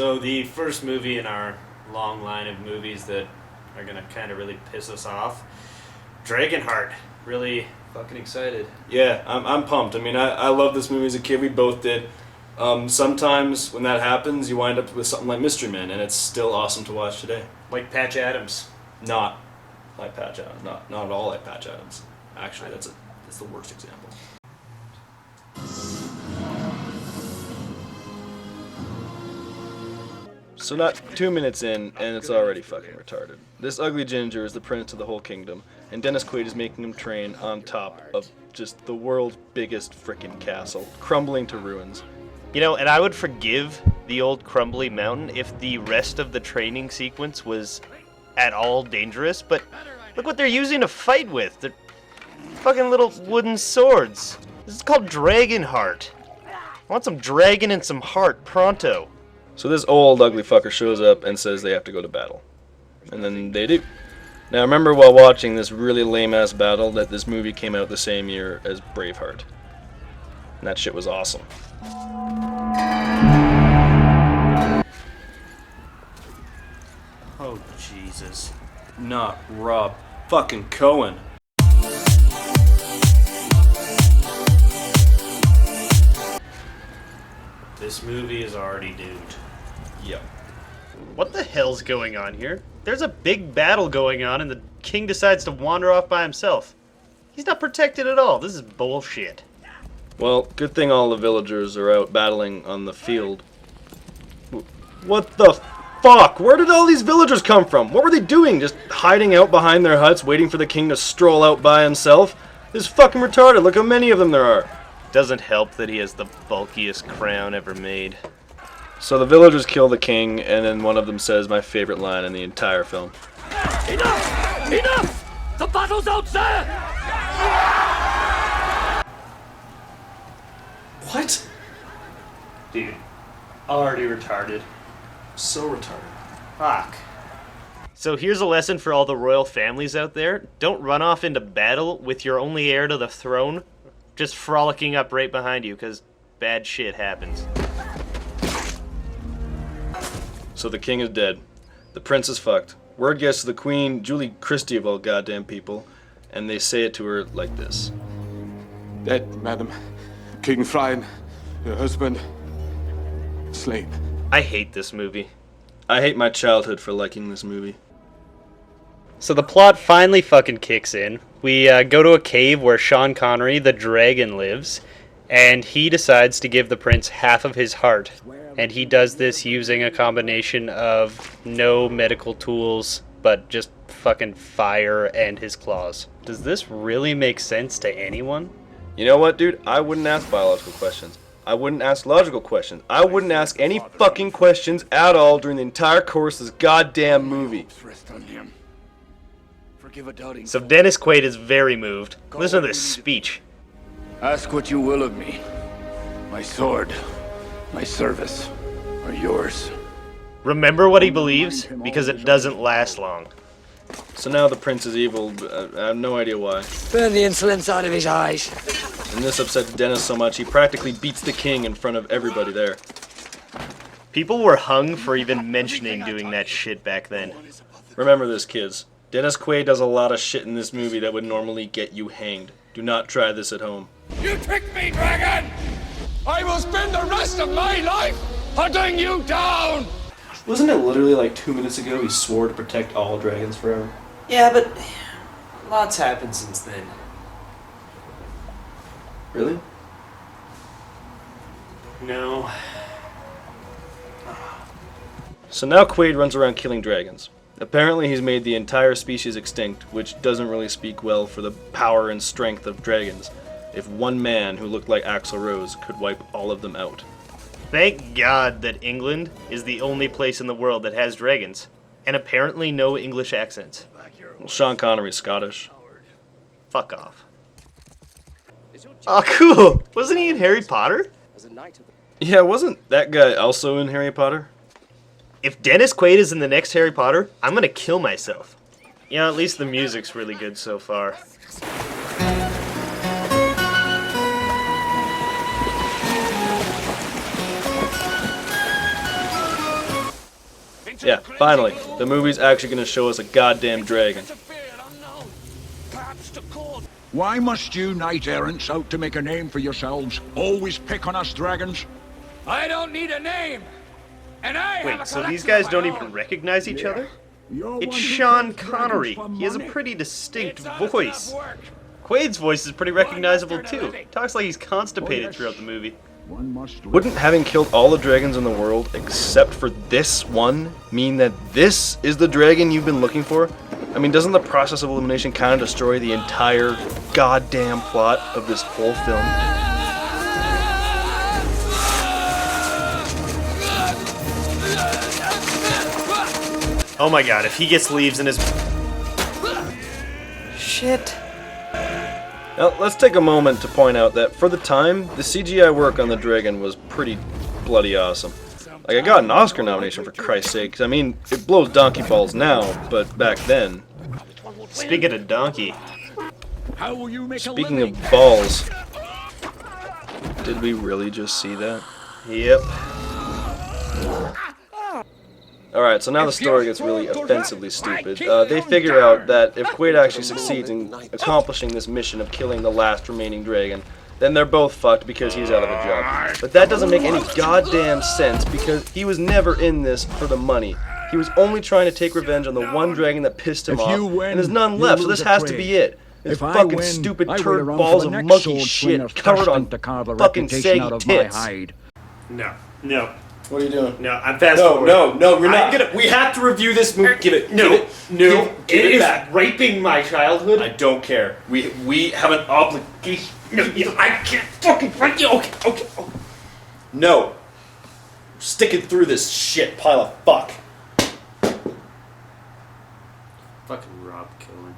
So the first movie in our long line of movies that are gonna kind of really piss us off, Dragonheart. Really fucking excited. Yeah, I'm pumped. I mean, I love this movie as a kid. We both did. Sometimes when that happens, you wind up with something like Mystery Men, and it's still awesome to watch today. Like Patch Adams. Not like Patch Adams. Not at all like Patch Adams. Actually, that's the worst example. So not 2 minutes in, and it's already fucking retarded. This ugly ginger is the prince of the whole kingdom, and Dennis Quaid is making him train on top of just the world's biggest frickin' castle, crumbling to ruins. You know, and I would forgive the old crumbly mountain if the rest of the training sequence was at all dangerous, but look what they're using to fight with. They're fucking little wooden swords. This is called Dragonheart. I want some dragon and some heart, pronto. So this old ugly fucker shows up and says they have to go to battle. And then they do. Now remember while watching this really lame-ass battle that this movie came out the same year as Braveheart. And that shit was awesome. Oh, Jesus. Not Rob fucking Cohen. This movie is already doomed. Yep. What the hell's going on here? There's a big battle going on and the king decides to wander off by himself. He's not protected at all. This is bullshit. Well, good thing all the villagers are out battling on the field. What the fuck? Where did all these villagers come from? What were they doing? Just hiding out behind their huts waiting for the king to stroll out by himself? This is fucking retarded. Look how many of them there are. Doesn't help that he has the bulkiest crown ever made. So the villagers kill the king, and then one of them says my favorite line in the entire film. Enough! Enough! The battle's out there! What? Dude, already retarded. So retarded. Fuck. So here's a lesson for all the royal families out there. Don't run off into battle with your only heir to the throne just frolicking up right behind you, because bad shit happens. So the king is dead. The prince is fucked. Word gets to the queen, Julie Christie of all goddamn people, and they say it to her like this. Dead, madam. King Frian, your husband, slain. I hate this movie. I hate my childhood for liking this movie. So the plot finally fucking kicks in. We go to a cave where Sean Connery, the dragon, lives, and he decides to give the prince half of his heart. And he does this using a combination of no medical tools, but just fucking fire and his claws. Does this really make sense to anyone? You know what, dude? I wouldn't ask biological questions. I wouldn't ask logical questions. I wouldn't ask any fucking questions at all during the entire course of this goddamn movie. So Dennis Quaid is very moved. Listen to this speech. Ask what you will of me. My sword, my service are yours. Remember what he believes, because it doesn't last long. So now the prince is evil, but I have no idea why. Burn the insolence out of his eyes. And this upsets Dennis so much he practically beats the king in front of everybody there. People were hung for even mentioning doing that shit back then. Remember this, kids. Dennis Quaid does a lot of shit in this movie that would normally get you hanged. Do not try this at home. You tricked me, dragon! I will spend the rest of my life hunting you down! Wasn't it literally like 2 minutes ago he swore to protect all dragons forever? Yeah, but lots happened since then. Really? No. So now Quaid runs around killing dragons. Apparently he's made the entire species extinct, which doesn't really speak well for the power and strength of dragons. If one man who looked like Axl Rose could wipe all of them out. Thank God that England is the only place in the world that has dragons. And apparently no English accents. Well, Sean Connery's Scottish. Fuck off. Oh, cool! Wasn't he in Harry Potter? Yeah, wasn't that guy also in Harry Potter? If Dennis Quaid is in the next Harry Potter, I'm gonna kill myself. Yeah, at least the music's really good so far. Yeah, finally, the movie's actually gonna show us a goddamn dragon. Why must you knight-errants out to make a name for yourselves always pick on us dragons? I don't need a name. And I have a Wait, so these collection guys of don't my even own. recognize each other? You're It's one who Sean kills dragons Connery. for He has a money. pretty distinct It's honest voice. enough work. Quaid's voice is pretty recognizable Why not earn a too. living? Talks like he's constipated Oh, yes. throughout the movie. One must live. Wouldn't having killed all the dragons in the world, except for this one, mean that this is the dragon you've been looking for? I mean, doesn't the process of elimination kind of destroy the entire goddamn plot of this whole film? Oh my god, if he gets leaves in his... Shit. Now, let's take a moment to point out that for the time, the CGI work on the dragon was pretty bloody awesome. Like, I got an Oscar nomination for Christ's sake. I mean, it blows donkey balls now, but back then. Speaking of donkey, How will you make Speaking a living? of balls, did we really just see that? yep. Alright, so now the story gets really offensively stupid. They figure out that if Quaid actually succeeds in accomplishing this mission of killing the last remaining dragon, then they're both fucked because he's out of a job. But that doesn't make any goddamn sense because he was never in this for the money. He was only trying to take revenge on the one dragon that pissed him If you off, win, and there's none you left, so lose this a has to trade. be it. This If I fucking win, stupid I wait turd around balls for of the next monkey sword shit swinger covered on thirsting to carve a fucking reputation saggy out of my tits. hide. No. What are you doing? No, I'm fast No, forward. no, we're not I- gonna. We have to review this movie. Give it. No, give it, no, give it it is back. raping my childhood. I don't care. We have an obligation. No, I can't fucking fight you. Okay. No. Sticking through this shit pile of fuck. Fucking Rob Killing.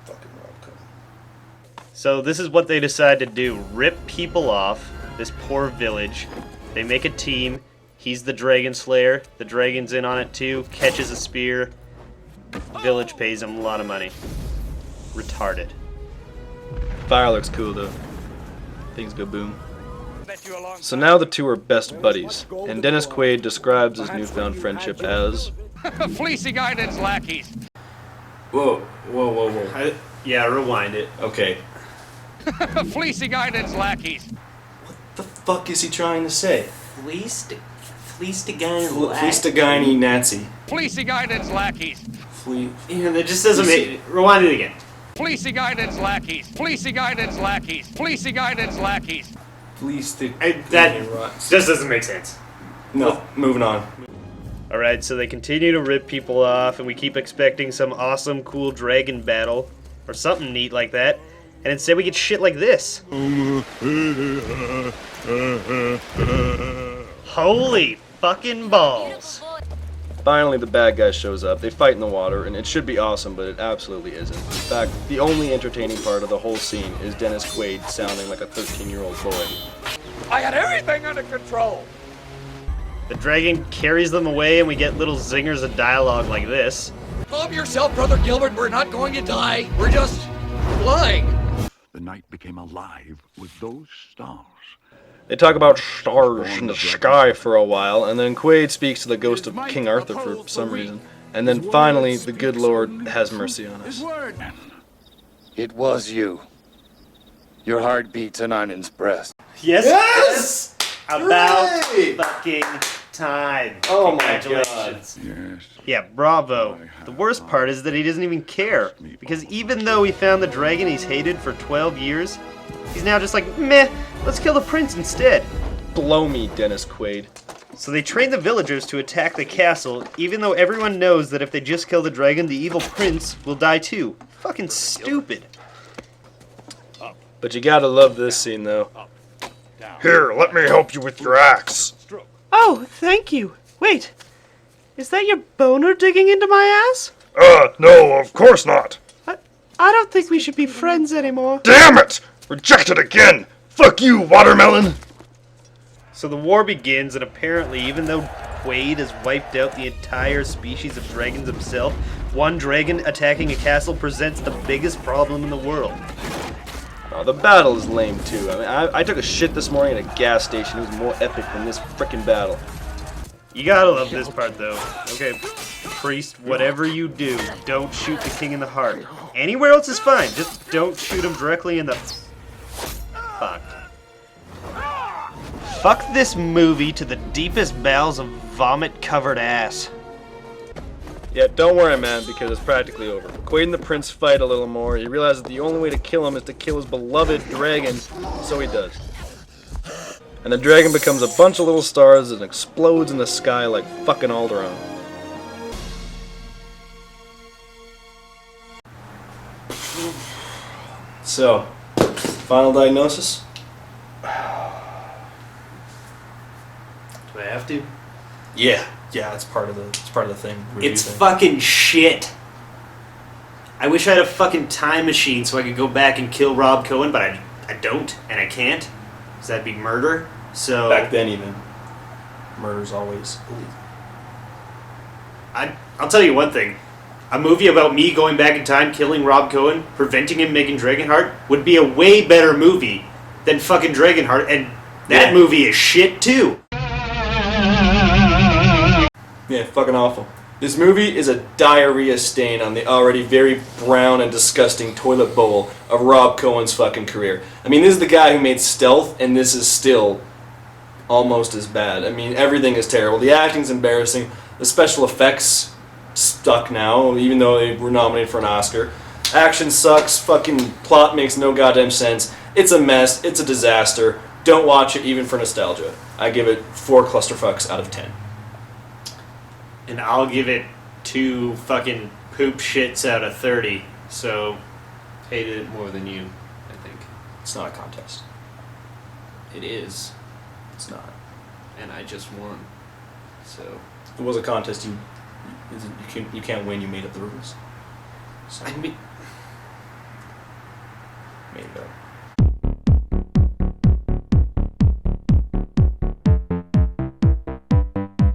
Fucking Rob Cohen. So this is what they decide to do. Rip people off, this poor village. They make a team. He's the Dragon Slayer. The dragon's in on it too. Catches a spear. Village pays him a lot of money. Retarded. Fire looks cool though. Things go boom. So now the two are best buddies, and Dennis Quaid describes his newfound friendship as Fleecy guidance lackeys. Whoa. Yeah, rewind it. Okay. Fleecy guidance lackeys. The fuck is he trying to say? Fleeced a guy Fleestagini Nazi. Fleecy guidance lackeys. Flea. Yeah, that just doesn't make. Rewind it again. Fleecy guidance lackeys. Fleecy guidance lackeys. Fleecy guidance lackeys. That just doesn't make sense. No, moving on. Alright, so they continue to rip people off, and we keep expecting some awesome, cool dragon battle, or something neat like that, and instead we get shit like this. Holy fucking balls. Finally, the bad guy shows up. They fight in the water, and it should be awesome, but it absolutely isn't. In fact, the only entertaining part of the whole scene is Dennis Quaid sounding like a 13-year-old boy. I had everything under control. The dragon carries them away, and we get little zingers of dialogue like this. Calm yourself, Brother Gilbert. We're not going to die. We're just flying. The night became alive with those stars. They talk about stars in the sky for a while, and then Quaid speaks to the ghost of King Arthur for some reason. And then finally, the good Lord has mercy on us. It was you. Your heart beats in Arnin's breast. Yes! About Hooray! fucking time. Oh my Congratulations. Yes. Yeah, bravo. The worst part is that he doesn't even care. Because even though he found the dragon he's hated for 12 years, he's now just like, meh, let's kill the prince instead. Blow me, Dennis Quaid. So they train the villagers to attack the castle, even though everyone knows that if they just kill the dragon, the evil prince will die too. Fucking stupid. But you gotta love this scene, though. Here, let me help you with your axe. Oh, thank you. Wait, is that your boner digging into my ass? No, of course not. I don't think we should be friends anymore. Damn it! Rejected again! Fuck you, watermelon! So the war begins, and apparently, even though Quaid has wiped out the entire species of dragons himself, one dragon attacking a castle presents the biggest problem in the world. Oh, the battle is lame too. I mean, I took a shit this morning at a gas station. It was more epic than this frickin' battle. You gotta love this part, though. Okay, priest, whatever you do, don't shoot the king in the heart. Anywhere else is fine, just don't shoot him directly in the... Fuck. Fuck this movie to the deepest bowels of vomit-covered ass. Yeah, don't worry, man, because it's practically over. Quaid and the prince fight a little more. He realizes that the only way to kill him is to kill his beloved dragon, so he does. And the dragon becomes a bunch of little stars and explodes in the sky like fucking Alderaan. So, final diagnosis? Do I have to? Yeah, it's part of the thing. It's fucking shit. I wish I had a fucking time machine so I could go back and kill Rob Cohen, but I don't, and I can't. Because that'd be murder. So Back then, even. Murder's always illegal. I'll tell you one thing. A movie about me going back in time, killing Rob Cohen, preventing him making Dragonheart, would be a way better movie than fucking Dragonheart, and that movie is shit too. Yeah, fucking awful. This movie is a diarrhea stain on the already very brown and disgusting toilet bowl of Rob Cohen's fucking career. I mean, this is the guy who made Stealth, and this is still almost as bad. I mean, everything is terrible. The acting's embarrassing. The special effects stuck now, even though they were nominated for an Oscar. Action sucks. Fucking plot makes no goddamn sense. It's a mess. It's a disaster. Don't watch it even for nostalgia. I give it 4 clusterfucks out of 10. And I'll give it 2 fucking poop shits out of 30. So, hated it more than you, I think. It's not a contest. It is. It's not. And I just won. So, If it was a contest, you can't win. You made up the rules. So, I mean, made it up.